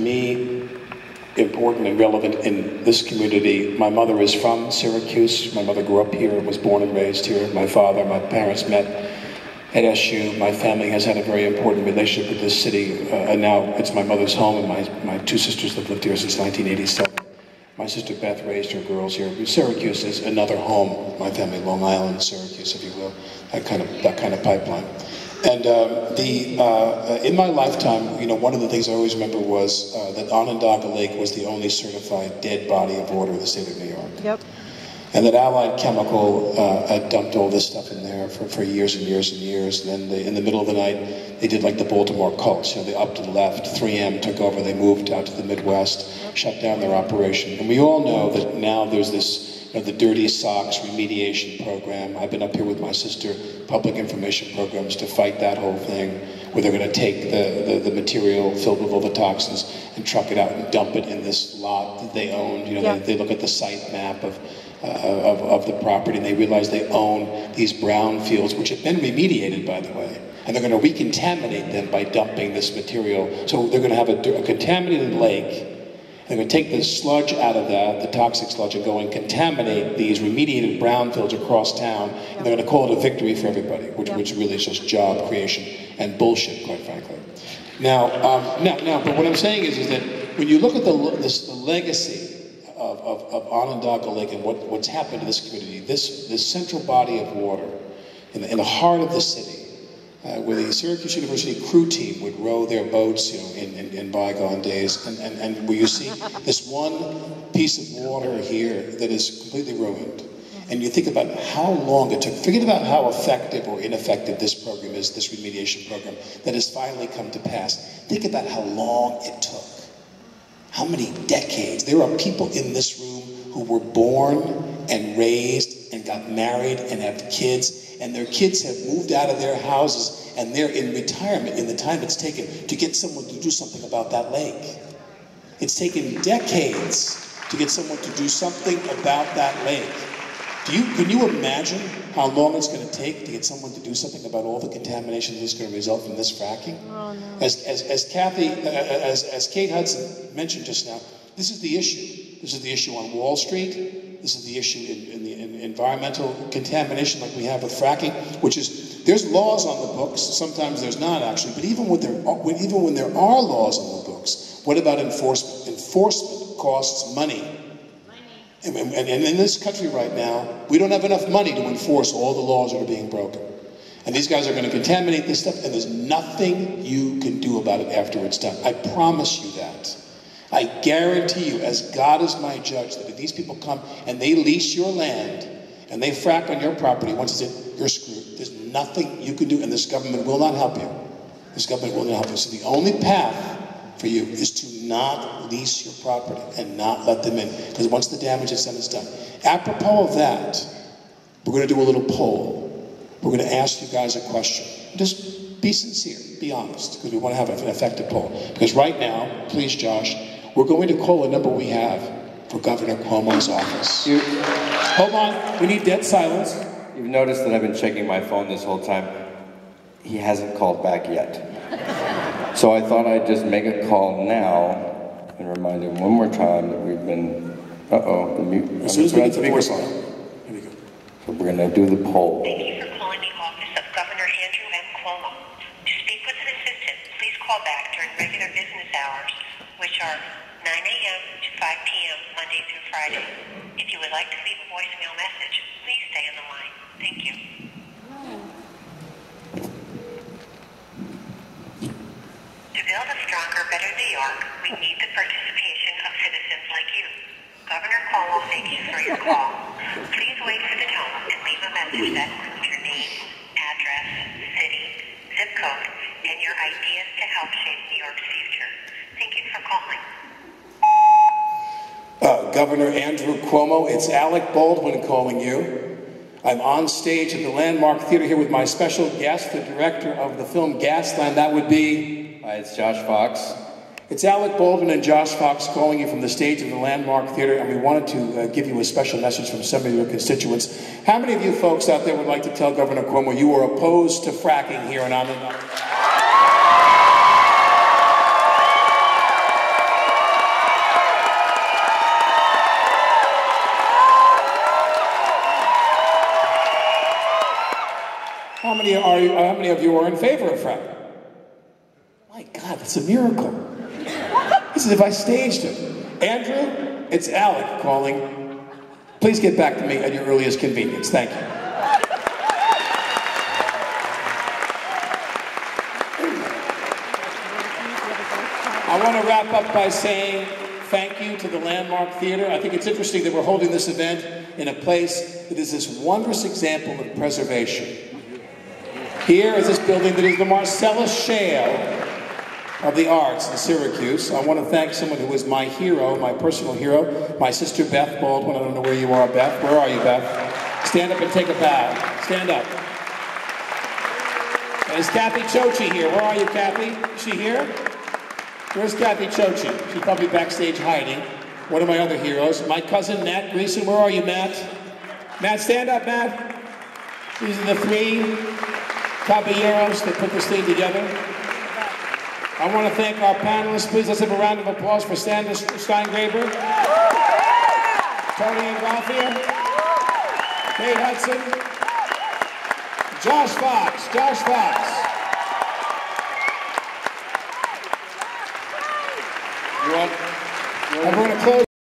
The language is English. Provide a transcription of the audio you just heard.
me, important and relevant in this community. My mother is from Syracuse. My mother grew up here, was born and raised here. My parents met at SU. My family has had a very important relationship with this city, and now it's my mother's home, and my two sisters have lived here since 1987. My sister Beth raised her girls here. Syracuse is another home. My family, Long Island, Syracuse, if you will, that kind of pipeline. And in my lifetime, you know, one of the things I always remember was that Onondaga Lake was the only certified dead body of water in the state of New York. Yep. And that Allied Chemical had dumped all this stuff in there for years and years and years. And then in the middle of the night, they did like the Baltimore Colts. You know, they upped and left. 3M took over. They moved out to the Midwest, shut down their operation. And we all know that now there's this, you know, the Dirty Socks remediation program. I've been up here with my sister, public information programs, to fight that whole thing, where they're going to take the material filled with all the toxins and truck it out and dump it in this lot that they own. You know, yeah. They look at the site map of the property, and they realize they own these brown fields, which have been remediated, by the way, and they're going to recontaminate them by dumping this material. So they're going to have a contaminated lake. They're going to take the sludge out of that, the toxic sludge, and go and contaminate these remediated brownfields across town. And they're going to call it a victory for everybody, which really is just job creation and bullshit, quite frankly. Now, but what I'm saying is that when you look at the legacy of Onondaga Lake and what's happened to this community, this central body of water in the heart of the city, where the Syracuse University crew team would row their boats, you know, in bygone days, and where you see this one piece of water here that is completely ruined. And you think about how long it took. Forget about how effective or ineffective this program is, this remediation program that has finally come to pass. Think about how long it took. How many decades? There are people in this room who were born and raised and got married and have kids, and their kids have moved out of their houses and they're in retirement in the time it's taken to get someone to do something about that lake. It's taken decades to get someone to do something about that lake. Can you imagine how long it's going to take to get someone to do something about all the contamination that's going to result from this fracking? Oh, no. As Kate Hudson mentioned just now, this is the issue. This is the issue on Wall Street. This is the issue in the environmental contamination like we have with fracking, which is, there's laws on the books. Sometimes there's not, actually. But even when there are laws on the books, what about enforcement? Enforcement costs money. And in this country right now, we don't have enough money to enforce all the laws that are being broken. And these guys are going to contaminate this stuff, and there's nothing you can do about it after it's done. I promise you that. I guarantee you, as God is my judge, that if these people come and they lease your land and they frack on your property, once it's in, you're screwed. There's nothing you can do, and this government will not help you. This government will not help you. So the only path for you is to not lease your property and not let them in. Because once the damage is done, it's done. Apropos of that, we're going to do a little poll. We're going to ask you guys a question. Just be sincere, be honest, because we want to have an effective poll. Because right now, please, Josh, we're going to call a number we have for Governor Cuomo's office. Hold on, we need dead silence. You've noticed that I've been checking my phone this whole time. He hasn't called back yet. So I thought I'd just make a call now and remind him one more time that we've been, the mute. As soon as we get the voice on. Here we go. So we're going to do the poll. Thank you for calling the office of Governor Andrew M. Cuomo. To speak with an assistant, please call back during regular business hours, which are 9 a.m. to 5 p.m. Monday through Friday. If you would like to leave a voicemail message, please stay on the line. Thank you. To build a stronger, better New York, we need the participation of citizens like you. Governor Cuomo thanks you for your call. Please wait for the tone and leave a message that includes your name, address, city, zip code, and your ideas to help shape New York's future. Thank you for calling. Governor Andrew Cuomo, it's Alec Baldwin calling you. I'm on stage at the Landmark Theater here with my special guest, the director of the film Gasland. That would be... Hi, it's Josh Fox. It's Alec Baldwin and Josh Fox calling you from the stage of the Landmark Theater, and we wanted to give you a special message from some of your constituents. How many of you folks out there would like to tell Governor Cuomo you are opposed to fracking here in Onondaga? many of you are in favor of Frack? My God, that's a miracle. This is if I staged it. Andrew, it's Alec calling. Please get back to me at your earliest convenience. Thank you. I want to wrap up by saying thank you to the Landmark Theater. I think it's interesting that we're holding this event in a place that is this wondrous example of preservation. Here is this building that is the Marcellus Shale of the arts in Syracuse. I want to thank someone who is my hero, my personal hero, my sister Beth Baldwin. I don't know where you are, Beth. Where are you, Beth? Stand up and take a bow. Stand up. And is Kathy Chochi here? Where are you, Kathy? Is she here? Where's Kathy Chochi? She's probably backstage hiding. One of my other heroes. My cousin, Matt Greason. Where are you, Matt? Matt, stand up, Matt. These are the three caballeros that put this thing together. I want to thank our panelists. Please, let's have a round of applause for Sandra Steingraber, Tony Ingraffia, Kate Hudson, Josh Fox. Josh Fox. I'm going to close.